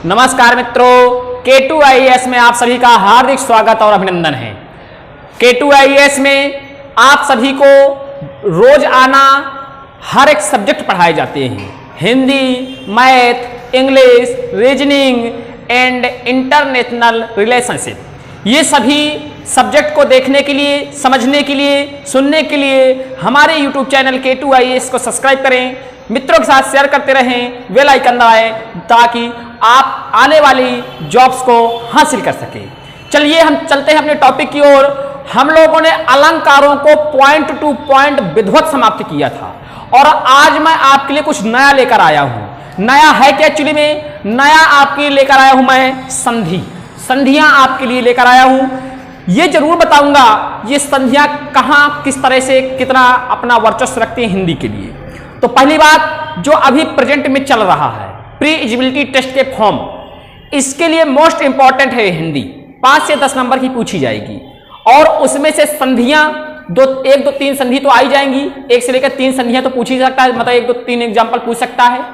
नमस्कार मित्रों, K2IAS में आप सभी का हार्दिक स्वागत और अभिनंदन है। K2IAS में आप सभी को रोज आना हर एक सब्जेक्ट पढ़ाए जाते हैं। Hindi, math, English, reasoning and international relationship. ये सभी सब्जेक्ट को देखने के लिए, समझने के लिए, सुनने के लिए हमारे YouTube चैनल K2IAS को सब्सक्राइब करें, मित्रों के साथ शेयर करते रहें, बेल आइकन दबाएं ताकि आप आने वाली जॉब्स को हासिल कर सकें। चलिए हम चलते हैं अपने टॉपिक की ओर। हम लोगों ने अलंकारों को पॉइंट टू पॉइंट विधिवत समाप्त किया था और आज मैं आपके लिए कुछ नया लेकर आया हूं। नया है क्या? एक्चुअली में नया आपके लिए लेकर आया हूं मैं संधि। संधियां आपके लिए लेकर आया हूं। ये जरूर बताऊंगा ये संधियां कहां, किस तरह से, कितना अपना वर्चस्व रखती हैं हिंदी के लिए। तो पहली बात, जो अभी प्रेजेंट में चल रहा है प्री एलिजिबिलिटी टेस्ट के फॉर्म, इसके लिए मोस्ट इंपॉर्टेंट है हिंदी। 5 से 10 नंबर की पूछी जाएगी और उसमें से संधियां 1, 2, 3 संधि तो आई जाएंगी। 1 से लेकर 3 संधियां तो पूछ ही सकता है, मतलब 1, 2, 3 एग्जाम्पल पूछ सकता है।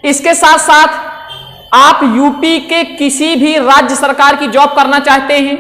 इसके साथ साथ आप यूपी के किसी भी राज्य सरकार की जॉब करना चाहते हैं,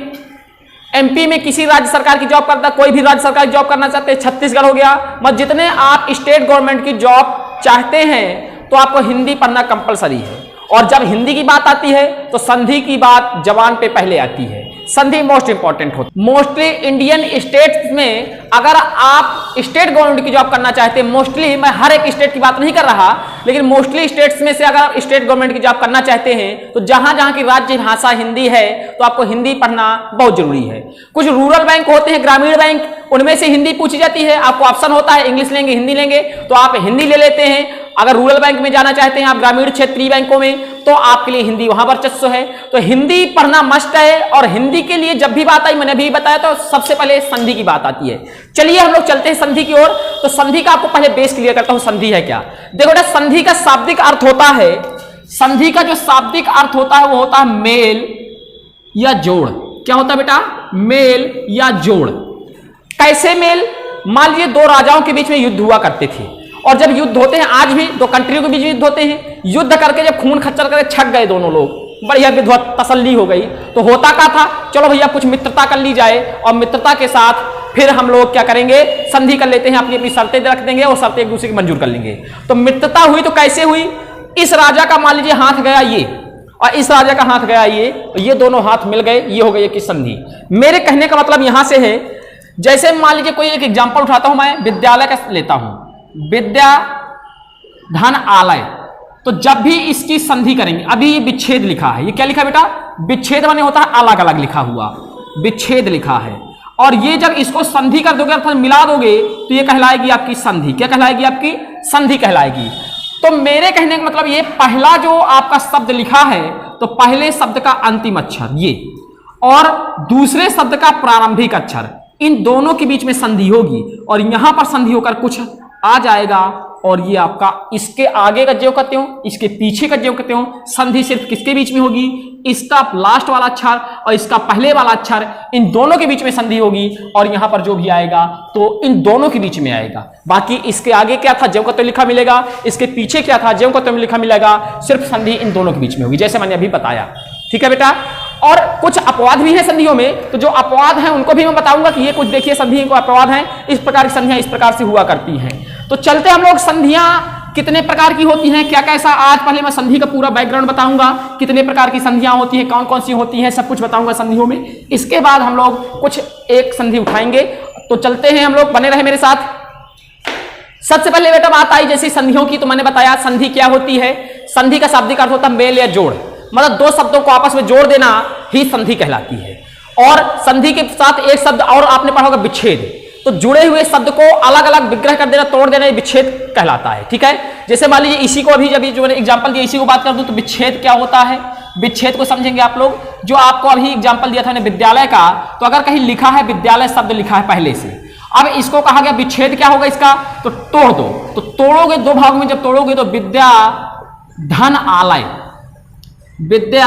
एमपी में किसी राज्य सरकार की जॉब करता, कोई भी राज्य सरकार की जॉब करना चाहते हैं, छत्तीसगढ़ हो गया, मतलब जितने आप स्टेट गवर्नमेंट की जॉब चाहते हैं तो आपको हिंदी पढ़ना कंपलसरी है। और जब हिंदी की बात आती है तो संधि की बात जबान पे पहले आती है। संधि मोस्ट इंपॉर्टेंट होती है। मोस्टली इंडियन स्टेट्स में अगर आप स्टेट गवर्नमेंट की जॉब करना चाहते हैं, मोस्टली, मैं हर एक स्टेट की बात नहीं कर रहा, लेकिन मोस्टली स्टेट्स में से अगर स्टेट गवर्नमेंट की जॉब करना चाहते हैं तो जहां जहां की राज्य भाषा हिंदी है तो आपको हिंदी पढ़ना बहुत जरूरी है। कुछ रूरल बैंक होते हैं, ग्रामीण बैंक, उनमें से हिंदी पूछी जाती है। आपको ऑप्शन होता है इंग्लिश लेंगे, हिंदी लेंगे, तो आप हिंदी ले लेते हैं। अगर रूरल बैंक में जाना चाहते हैं आप, ग्रामीण क्षेत्रीय बैंकों में, तो आपके लिए हिंदी वहां वर्चस्व है। तो हिंदी पढ़ना मस्ट है। और हिंदी के लिए जब भी बात आई, मैंने अभी बताया, तो सबसे पहले संधि की बात आती है। चलिए हम लोग चलते हैं संधि की ओर। तो संधि का आपको पहले बेस क्लियर करता हूं, संधि है क्या। देखो बेटा, संधि का शाब्दिक अर्थ होता है, संधि का जो शाब्दिक अर्थ होता है वो होता है मेल या जोड़। क्या होता है बेटा? मेल या जोड़। कैसे मेल? मान लीजिए 2 राजाओं के बीच में युद्ध हुआ करते थे, और जब युद्ध होते हैं, आज भी 2 कंट्रियों के बीच युद्ध होते हैं, युद्ध करके जब खून खच्चर करके छक गए दोनों लोग, बढ़िया विधिवत तसल्ली हो गई, तो होता क्या था, चलो भैया कुछ मित्रता कर ली जाए, और मित्रता के साथ फिर हम लोग क्या करेंगे, संधि कर लेते हैं, अपनी अपनी शर्तें रख देंगे और शर्तें एक दूसरे की मंजूर कर लेंगे। तो मित्रता हुई तो कैसे हुई? इस राजा का मान लीजिए हाथ गया ये, और इस राजा का हाथ गया ये दोनों हाथ मिल गए, ये हो गई एक संधि। मेरे कहने का मतलब यहां से है, जैसे मान लीजिए कोई एक एग्जाम्पल उठाता हूं, मैं विद्यालय का लेता हूं, विद्या धन आलय। तो जब भी इसकी संधि करेंगे, अभी ये विच्छेद लिखा है, ये क्या लिखा है बेटा? विच्छेद माने होता है अलग अलग लिखा हुआ, विच्छेद लिखा है। और ये जब इसको संधि कर दोगे, अर्थात मिला दोगे, तो ये कहलाएगी आपकी संधि। क्या कहलाएगी? आपकी संधि कहलाएगी। तो मेरे कहने का मतलब ये, पहला जो आपका शब्द लिखा है, तो पहले शब्द का अंतिम अक्षर ये, और दूसरे शब्द का प्रारंभिक अक्षर, इन दोनों के बीच में संधि होगी, और यहां पर संधि होकर कुछ आ जाएगा, और ये आपका इसके आगे का ज्यों कहते हो, इसके पीछे का ज्यों कहते हो। संधि सिर्फ किसके बीच में होगी? इसका लास्ट वाला अक्षर और इसका पहले वाला अक्षर, इन दोनों के बीच में संधि होगी, और यहां पर जो भी आएगा तो इन दोनों के बीच में आएगा। बाकी इसके आगे क्या था, ज्यों कहते लिखा मिलेगा, इसके पीछे क्या था, ज्यों कहते लिखा मिलेगा। सिर्फ संधि इन दोनों के बीच में होगी, जैसे मैंने अभी बताया। ठीक है बेटा। और कुछ अपवाद भी हैं संधियों में, तो जो अपवाद हैं उनको भी मैं बताऊंगा कि ये कुछ देखिए संधि को अपवाद हैं, इस प्रकार की संधियां इस प्रकार से हुआ करती हैं। तो चलते हम लोग, संधियां कितने प्रकार की होती हैं, क्या कैसा, आज पहले मैं संधि का पूरा बैकग्राउंड बताऊंगा, कितने प्रकार की संधियां होती हैं, कौन कौन सी होती हैं, सब कुछ बताऊंगा संधियों में। इसके बाद हम लोग कुछ एक संधि उठाएंगे। तो चलते हैं हम लोग, बने रहे मेरे साथ। सबसे पहले बेटा बात आई जैसे संधियों की, तो मैंने बताया संधि क्या होती है। संधि का शाब्दिक अर्थ होता है मेल या जोड़, मतलब 2 शब्दों को आपस में जोड़ देना ही संधि कहलाती है। और संधि के साथ एक शब्द और आपने पढ़ा होगा विच्छेद, तो जुड़े हुए शब्द को अलग अलग विग्रह कर देना, तोड़ देना, ये विच्छेद कहलाता है। ठीक है। जैसे मान लीजिए इसी को, अभी जब जो मैंने एग्जांपल दिया, इसी को बात कर दूं तो विच्छेद क्या होता है, विच्छेद को समझेंगे आप लोग। जो आपको अभी एग्जांपल दिया था मैंने विद्यालय का, तो अगर कहीं लिखा है विद्यालय शब्द लिखा है पहले से, अब इसको कहा गया विच्छेद क्या होगा इसका, तो तोड़ दो। तो तोड़ोगे 2 भाग में, जब तोड़ोगे तो विद्या धन आलय, विद्या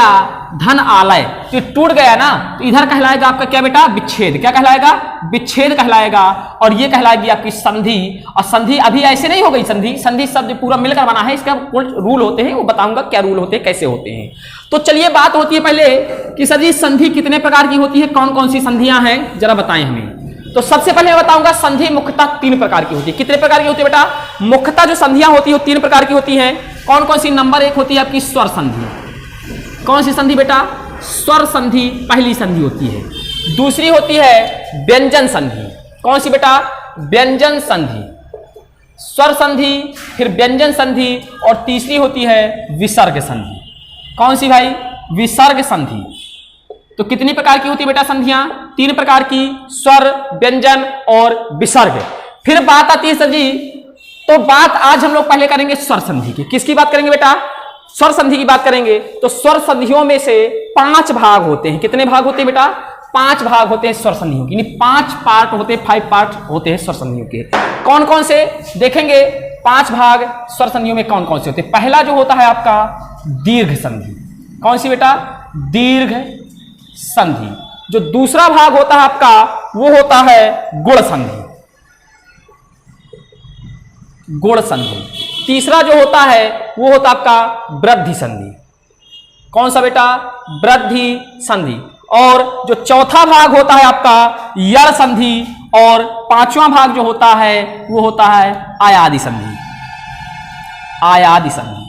धन आलय, तो टूट गया ना, तो इधर कहलाएगा आपका क्या बेटा, विच्छेद। क्या कहलाएगा, विच्छेद कहलाएगा। और ये कहलाएगी आपकी संधि। और संधि अभी ऐसे नहीं हो गई, संधि संधि शब्द पूरा मिलकर बना है, इसका रूल होते हैं, वो बताऊंगा क्या रूल होते हैं, कैसे होते हैं। तो चलिए बात होती है पहले कि सर जी संधि कितने प्रकार की होती है, कौन कौन सी संधियां हैं, जरा बताएं हमें। तो सबसे पहले मैं बताऊंगा संधि मुख्यतः 3 प्रकार की होती है। कितने प्रकार की होती है बेटा, मुख्यतः जो संधियां होती है वो 3 प्रकार की होती हैं। कौन कौन सी, नंबर 1 होती है आपकी स्वर संधि। कौन सी संधि बेटा, स्वर संधि पहली संधि होती है। दूसरी होती है व्यंजन संधि। कौन सी बेटा, व्यंजन संधि, स्वर संधि, फिर व्यंजन संधि, और तीसरी होती है विसर्ग संधि। कौन सी भाई, विसर्ग संधि। तो कितनी प्रकार की होती है बेटा संधियां, 3 प्रकार की, स्वर, व्यंजन और विसर्ग। फिर बात आती है सर जी, तो बात आज हम लोग पहले करेंगे स्वर संधि की। किसकी बात करेंगे बेटा, स्वर संधि की बात करेंगे। तो स्वर संधियों में से 5 भाग होते हैं। कितने भाग होते हैं बेटा, 5 भाग होते हैं स्वर संधियों के, यानी 5 पार्ट होते हैं, 5 पार्ट होते हैं स्वर संधियों के। कौन कौन से देखेंगे, 5 भाग स्वर संधियों में कौन कौन से होते हैं। पहला जो होता है आपका दीर्घ संधि। कौन सी बेटा, दीर्घ संधि। जो दूसरा भाग होता है आपका वो होता है गुण संधि, गुण संधि। तीसरा जो होता है वो होता है आपका वृद्धि संधि। कौन सा बेटा, वृद्धि संधि। और जो चौथा भाग होता है आपका यड़ संधि, और 5वां भाग जो होता है वो होता है आयादी संधि, आयादी संधि।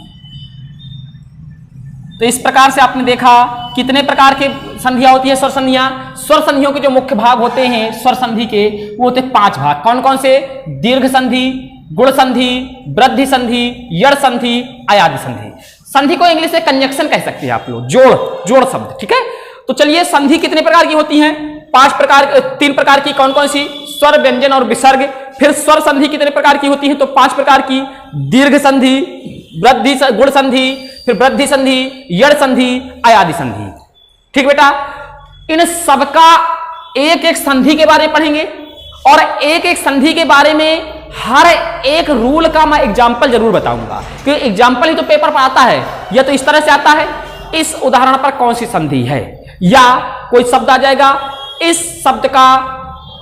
तो इस प्रकार से आपने देखा कितने प्रकार के संधियां होती है, स्वर संधियां। स्वर संधियों के जो मुख्य भाग होते हैं स्वर संधि के, वो होते हैं 5 भाग। कौन कौन से, दीर्घ संधि, गुण संधि, वृद्धि संधि, यड़ संधि, आयादी संधि। संधि को इंग्लिश में कंजक्शन कह सकते हैं आप लोग, जोड़, जोड़ शब्द, ठीक है। तो चलिए संधि कितने प्रकार की होती हैं, 3 प्रकार की। कौन कौन सी, स्वर, व्यंजन और विसर्ग। फिर स्वर संधि कितने प्रकार की होती है, तो 5 प्रकार की, दीर्घ संधि, वृद्धि, गुण संधि, फिर वृद्धि संधि, यड़ संधि, आयादी संधि। ठीक बेटा, इन सबका एक एक संधि के बारे में पढ़ेंगे, और एक एक संधि के बारे में हर एक रूल का मैं एग्जाम्पल जरूर बताऊंगा, क्योंकि एग्जाम्पल ही तो पेपर पर आता है। या तो इस तरह से आता है, इस उदाहरण पर कौन सी संधि है, या कोई शब्द आ जाएगा, इस शब्द का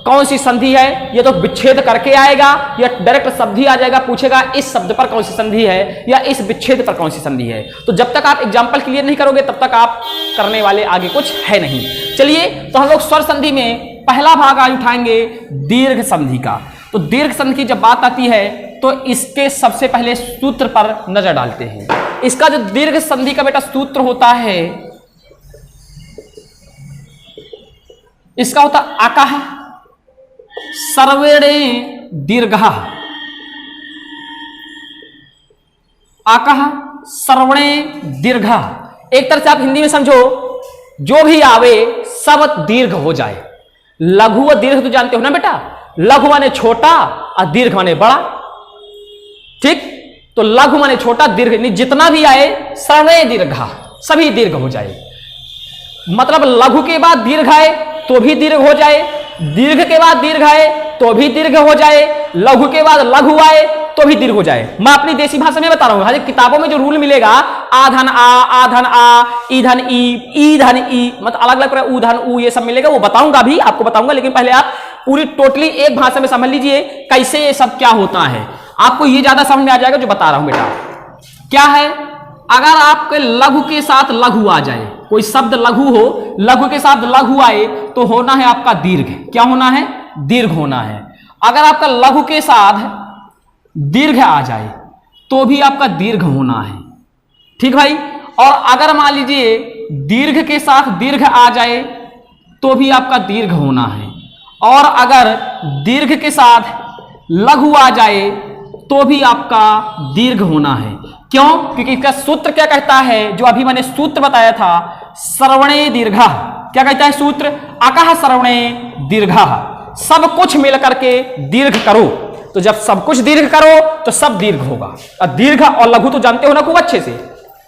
कौन सी संधि है, ये तो विच्छेद करके आएगा, या डायरेक्ट शब्द ही आ जाएगा, पूछेगा इस शब्द पर कौन सी संधि है या इस विच्छेद पर कौन सी संधि है। तो जब तक आप एग्जाम्पल क्लियर नहीं करोगे तब तक आप करने वाले आगे कुछ है नहीं। चलिए, तो हम लोग स्वर संधि में पहला भाग आज उठाएंगे दीर्घ संधि का। तो दीर्घ संधि की जब बात आती है तो इसके सबसे पहले सूत्र पर नजर डालते हैं। इसका जो दीर्घ संधि का बेटा सूत्र होता है, इसका होता आकाह सर्वेणे दीर्घः, आकाह सर्वणे दीर्घः। एक तरह से आप हिंदी में समझो, जो भी आवे सब दीर्घ हो जाए। लघु व दीर्घ तो जानते हो ना बेटा, लघु माने छोटा और दीर्घ माने बड़ा। ठीक, तो लघु माने छोटा, दीर्घ जितना भी आए सर्वे दीर्घा, सभी दीर्घ हो जाए। मतलब लघु के बाद दीर्घ आए तो भी दीर्घ हो जाए, दीर्घ के बाद दीर्घ आए तो भी दीर्घ हो जाए, लघु के बाद लघु आए तो भी दीर्घ हो जाए। मैं अपनी देसी भाषा में बता रहा हूं, हर किताबों में जो रूल मिलेगा, आधन आ, ईधन ईधन ई, मतलब अलग अलग ऊधन ऊ, ये सब मिलेगा, वो बताऊंगा भी, आपको बताऊंगा। लेकिन पहले आप पूरी टोटली एक भाषा में समझ लीजिए कैसे ये सब क्या होता है, आपको ये ज्यादा समझ में आ जाएगा जो बता रहा हूं बेटा। क्या है, अगर आपके लघु के साथ लघु आ जाए, कोई शब्द लघु हो, लघु के साथ लघु आए तो होना है आपका दीर्घ। क्या होना है, दीर्घ होना है। अगर आपका लघु के साथ दीर्घ आ जाए तो भी आपका दीर्घ होना है। ठीक भाई, और अगर मान लीजिए दीर्घ के साथ दीर्घ आ जाए तो भी आपका दीर्घ होना है, और अगर दीर्घ के साथ लघु आ जाए तो भी आपका दीर्घ होना है। क्यों, क्योंकि इसका सूत्र क्या कहता है, जो अभी मैंने सूत्र बताया था, सर्वणे दीर्घा। क्या कहता है सूत्र, अकः सर्वणे दीर्घा, सब कुछ मिलकर के दीर्घ करो। तो जब सब कुछ दीर्घ करो तो सब दीर्घ होगा। और दीर्घ और लघु तो जानते हो ना खूब अच्छे से,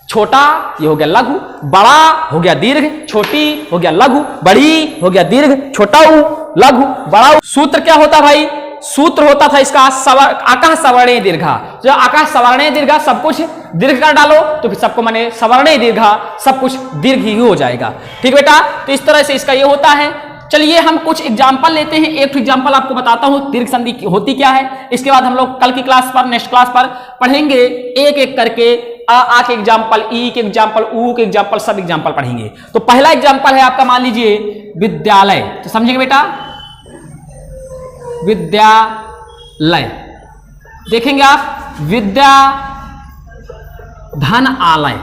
छोटा ये हो गया लघु, बड़ा हो गया दीर्घ, छोटी हो गया लघु, बड़ी हो गया दीर्घ, छोटा ऊ लघु, बड़ा ऊ। सूत्र क्या होता भाई, सूत्र होता था इसका आकाश सवर्णे दीर्घा। जो आकाश सवर्णे दीर्घा सब कुछ दीर्घ कर डालो तो फिर सबको माने सवर्णे दीर्घा सब कुछ दीर्घ ही हो जाएगा। ठीक बेटा, तो इस तरह से इसका ये होता है। चलिए हम कुछ एग्जाम्पल लेते हैं। एक एग्जाम्पल आपको बताता हूं दीर्घ संधि होती क्या है। इसके बाद हम लोग कल की क्लास पर, नेक्स्ट क्लास पर पढ़ेंगे एक एक करके आ के एग्जाम्पल, ई के एग्जाम्पल, ऊ के एग्जाम्पल, सब एग्जाम्पल पढ़ेंगे। तो पहला एग्जाम्पल है आपका, मान लीजिए विद्यालय। तो समझेंगे बेटा, विद्यालय देखेंगे आप, विद्या धन आलय,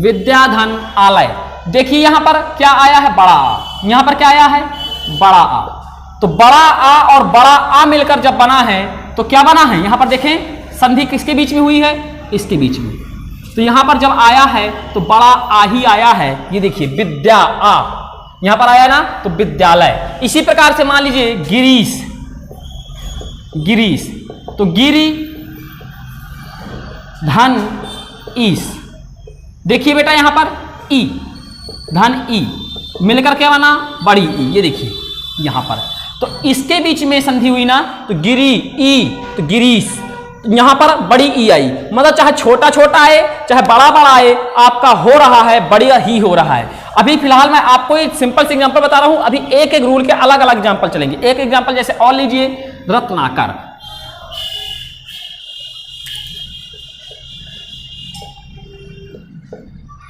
विद्या धन आलय। देखिए यहां पर क्या आया है, बड़ा आ। यहां पर क्या आया है, बड़ा आ। तो बड़ा आ और बड़ा आ मिलकर जब बना है तो क्या बना है, यहां पर देखें संधि किसके बीच में हुई है, इसके बीच में। तो यहां पर जब आया है तो बड़ा आ ही आया है। ये देखिए विद्या आ यहां पर आया ना, तो विद्यालय। इसी प्रकार से मान लीजिए गिरीश, गिरीश, तो गिरी धन ईश। देखिए बेटा यहां पर ई धन ई मिलकर क्या बना, बड़ी ई। ये देखिए यहां पर, तो इसके बीच में संधि हुई ना, तो गिरी ई, तो गिरीश। यहां पर बड़ी ई आई, मतलब चाहे छोटा छोटा आए चाहे बड़ा बड़ा आए, आपका हो रहा है बढ़िया ही हो रहा है। अभी फिलहाल मैं आपको एक सिंपल से एग्जांपल बता रहा हूं। अभी एक एक रूल के अलग अलग एग्जांपल चलेंगे। एक एग्जांपल जैसे और लीजिए, रत्नाकर।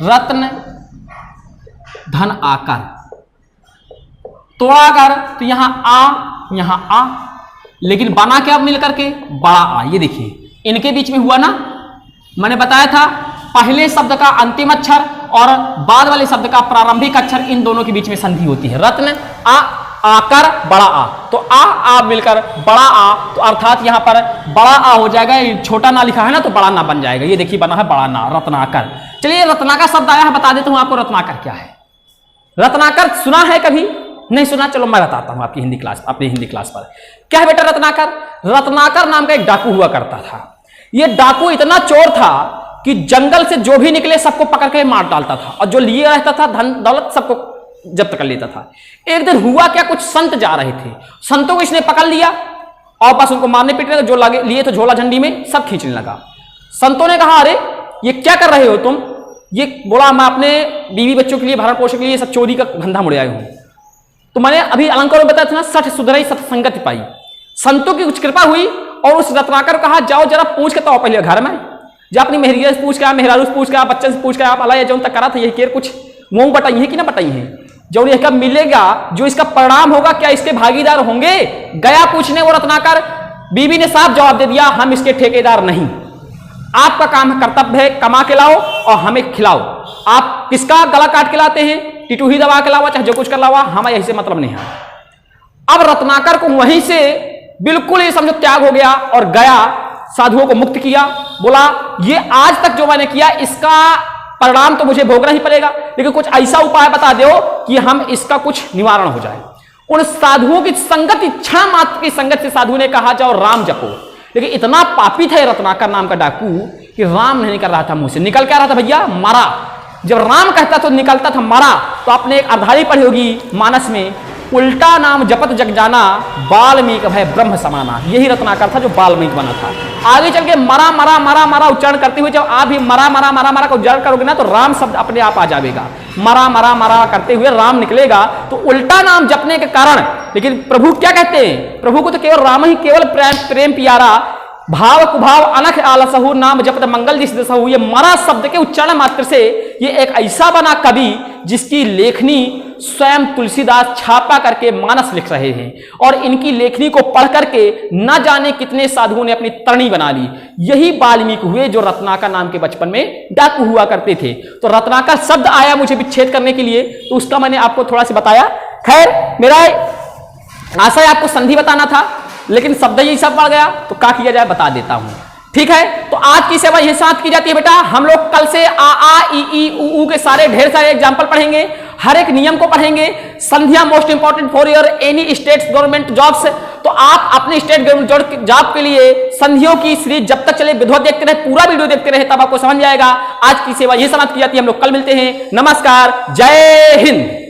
रत्न धन आकर, तोड़ा कर, तो यहां आ, लेकिन बना क्या मिलकर के, बड़ा आ। ये देखिए इनके बीच में हुआ ना, मैंने बताया था पहले शब्द का अंतिम अक्षर और बाद वाले शब्द का प्रारंभिक अक्षर, इन दोनों के बीच में संधि होती है। रत्न आ, आकर बड़ा आ, तो आ मिलकर बड़ा आ, तो अर्थात यहां पर बड़ा आ हो जाएगा। छोटा ना लिखा है ना, तो बड़ा ना बन जाएगा। ये देखिए बना है बड़ा ना, रत्नाकर। चलिए रत्नाकर शब्द आया है, बता देता हूं आपको रत्नाकर क्या है। रत्नाकर सुना है कभी, नहीं सुना, चलो मैं बताता हूं आपकी हिंदी क्लास, अपनी हिंदी क्लास पर। क्या है बेटा रत्नाकर, रत्नाकर नाम का एक डाकू हुआ करता था। यह डाकू इतना चोर था कि जंगल से जो भी निकले सबको पकड़ के मार डालता था, और जो लिए रहता था धन दौलत सबको जब्त कर लेता था। एक दिन हुआ क्या, कुछ संत जा रहे थे, संतों को इसने पकड़ लिया और बस उनको मारने पीटने, जो लगे लिए तो झोला झंडी में सब खींचने लगा। संतों ने कहा अरे ये क्या कर रहे हो तुम, ये बोला मैं अपने बीवी बच्चों के लिए, भरण पोषण के लिए सब चोरी का धंधा मुड़े आया हूं। तो मैंने अभी अलंकार में बताया था ना, सठ सुधरई सत्संगति पाई। संतों की कुछ कृपा हुई और उस रत्नाकर कहा जाओ जरा पूछ के तो पहले घर में जा, अपनी मेहरिया से पूछ के, मेहरारू से पूछ के, बच्चन से पूछ के, आप अला जो तक करा था यही केर कुछ मुंह बटाई है कि ना बटाई है, जो यह कब मिलेगा, जो इसका परिणाम होगा, क्या इसके भागीदार होंगे। गया पूछने वो रत्नाकर, बीवी ने साफ जवाब दे दिया हम इसके ठेकेदार नहीं, आपका काम कर्तव्य है कमा के लाओ और हमें खिलाओ। आप किसका गला काट के लाते हैं, टिटूही दबा के लावा, चाहे जो कुछ कर लावा, हमें यही से मतलब नहीं है। अब रत्नाकर को वहीं से बिल्कुल ये समझो त्याग हो गया और गया साधुओं को मुक्त किया। बोला ये आज तक जो मैंने किया इसका परिणाम तो मुझे भोगना ही पड़ेगा, लेकिन कुछ ऐसा उपाय बता दो कि हम इसका कुछ निवारण हो जाए। उन साधुओं की संगत, इच्छा मात्र की संगत से साधु ने कहा जाओ राम जपो। लेकिन इतना पापी था रत्नाकर नाम का डाकू कि राम नहीं निकल रहा था मुंह से। निकल क्या रहा था भैया, मरा। जब राम कहता तो निकलता था मरा। तो आपने एक अर्धारी पढ़ी होगी मानस में, उल्टा नाम जपत जग जाना, वाल्मीकि भय ब्रह्म समाना। यही रत्नाकर था जो वाल्मीकि बना था। आगे चल के मरा मरा मरा मरा उच्चारण करते हुए जब आप भी मरा मरा मरा मरा का उच्चारण करोगे ना, तो राम शब्द अपने आप आ जाएगा। मरा मरा मरा करते हुए राम निकलेगा, तो उल्टा नाम जपने के कारण। लेकिन प्रभु क्या कहते हैं, प्रभु को तो केवल राम ही केवल प्रेम प्यारा, भाव कुभाव अनख आलसहु, नाम जपत मंगल जिस दसहु। ये मरा शब्द के उच्चारण मात्र से ये एक ऐसा बना कवि जिसकी लेखनी स्वयं तुलसीदास छापा करके मानस लिख रहे हैं, और इनकी लेखनी को पढ़ करके न जाने कितने साधुओं ने अपनी तरणी बना ली। यही वाल्मीकि हुए जो रत्नाकर नाम के बचपन में डाकू हुआ करते थे। तो रत्नाकर शब्द आया मुझे विच्छेद करने के लिए, तो उसका मैंने आपको थोड़ा सा बताया। खैर मेरा आशा है आपको संधि बताना था, लेकिन शब्द ही सब पड़ गया, तो क्या किया जाए बता देता हूं। ठीक है, तो आज की सेवा यही साथ की जाती है बेटा। हम लोग कल से आ ई ऊ के सारे ढेर सारे एग्जाम्पल पढ़ेंगे, हर एक नियम को पढ़ेंगे। संधियां most important for your any state government jobs. तो आप अपने स्टेट गवर्नमेंट जॉब के लिए संधियों की सीरीज जब तक चले विधिवत देखते रहे, पूरा वीडियो देखते रहे, तब आपको समझ जाएगा। आज की सेवा यही समाप्त की जाती है। हम लोग कल मिलते हैं। नमस्कार, जय हिंद।